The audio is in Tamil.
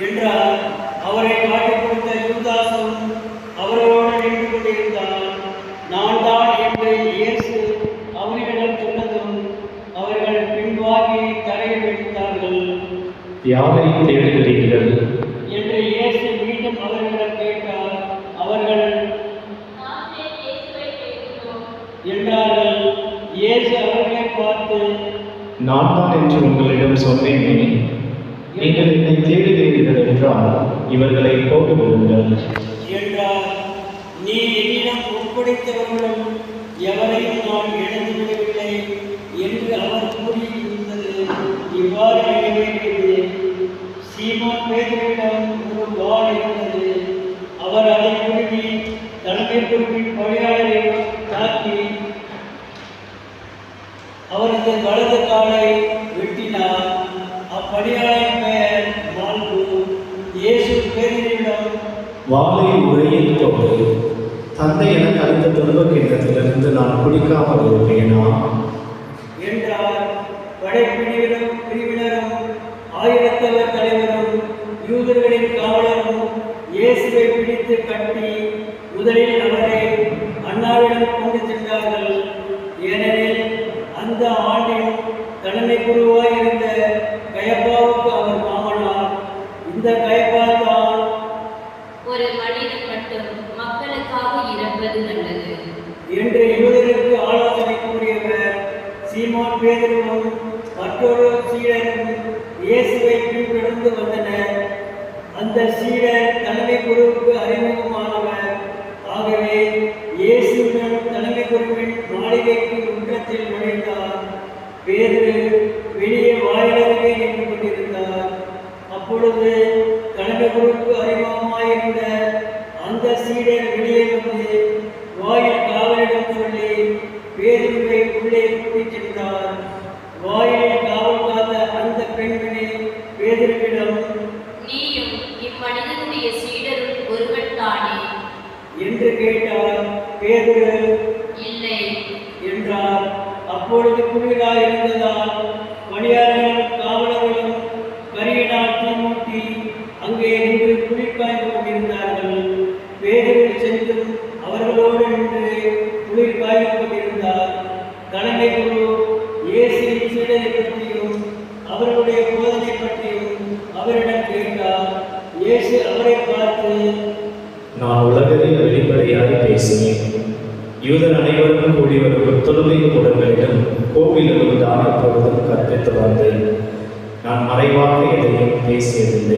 என்றார். அவரை காட்டிக் கொடுத்த யூதாசும் அவரோடு நின்று கொண்டிருந்தார். நான் தான் என்று இயேசு அவர்களிடம் சொன்னதும் அவர்கள் பின்வாங்கி தரையில் விழுந்தார்கள். யாரை தேடுகிறீர்கள் என்று இயேசு மீண்டும் அவர்களிடம் கேட்டார். அவர்கள் என்றார்கள். இயேசு அவர்களை பார்த்து, நான் தான் என்று உங்களிடம் சொன்னேனே, நீங்கள் என்னை தேடுகிறீர்கள் என்றால் இவர்களை போட்டு விடுங்கள் என்றார். நீ என்னிடம் ஒப்படைத்தவர்களும் எவரையும் நான் இழந்து விடவில்லை என்று அவர் கூறியிருந்தது இவ்வாறு நிறைவேறியது. சீமோன் பேதுருவிடம் ஒரு வாள் இருந்தது. அவர் அதை குருவி தலைமை பொறுப்பின் பணியாளரை தாக்கி அவரது வலது காலை வெட்டினார். அப்பணியாளரின் பெயர் மால்கு. இயேசு பேதுருவிடம், வாளை உரையில் போடு. தந்தை எனக்கு அளித்த துன்பக் கிண்ணத்திலிருந்து நான் குடிக்காமல் இருப்பேனா என்றார். படைப்பிரிவினரும் ஆயிரத்தவர் தலைவரும் யூதர்களின் காவலரும் இயேசுவை பிடித்து கட்டி முதலில் அவரை அண்ணாவிடம் கொண்டு சென்றார்கள். ஏனெனில் அந்த ஆண்டின் தலைமை குருவாய் இருந்த கயப்பாவுக்கு அவர் மாமனார். இந்த கயப்பா தான், ஒரு மனிதன் மட்டும் மக்களுக்காக இறப்பது நல்லது என்று யூதருக்கு ஆலோசனை கூறியவர். சீமோன் பேதுருவும் மற்றொரு சீடரும் இயேசுவை பின்தொடர்ந்து வந்தனர். அந்த சீடர் தலைமை குருவுக்கு அறிமுகமானவர். ஆகவே இயேசுடன் தலைமை குருவின் மாளிகைக்கு முற்றத்தில் நுழைந்தார். பேதுரு வெளியே வாயிலருகே நின்று கொண்டிருந்தார். அப்பொழுது தலைமை குருவுக்கு அறிமுகமாயிருந்த அந்த சீடர் வெளியே வந்து வாயில் காவலிடம் சொல்லி பேதுருவை உள்ளே கூட்டிச் சென்றார். வாயிலில் காவல் காத்த அந்த பெண்மணி பேதுருவிடம், நீயும் இம்மனிதனுடைய சீடரும் ஒருவன் தானே என்று கேட்டார். பேதுரு இல்லை என்றார். அப்பொழுது குளிராய் இருந்ததால் பணியாளர்களும் காவலர்களும் கரியினால் தீமூட்டி அங்கே நின்று குளிர் காய்ந்து கொண்டிருந்தார்கள். பேதுரு சென்று அவர்களோடு நின்று குளிர் காய்ந்து கொண்டிருந்தார். தலைமை குரு இயேசுவின் சீடரை பற்றியும் அவர்களுடைய போதனை பற்றியும் அவரிடம் கேட்டார். இயேசு அவரை பார்த்து, நான் உலகத்தில் வெளிப்படையாக பேசினேன். யூதர் அனைவரும் கூடி வரும் தொழுகை கூடங்களிடம் கோவிலிலும் தான் எப்பொழுதும் கற்பித்து வந்தேன். நான் மறைவாக எதையும் பேசியதில்லை.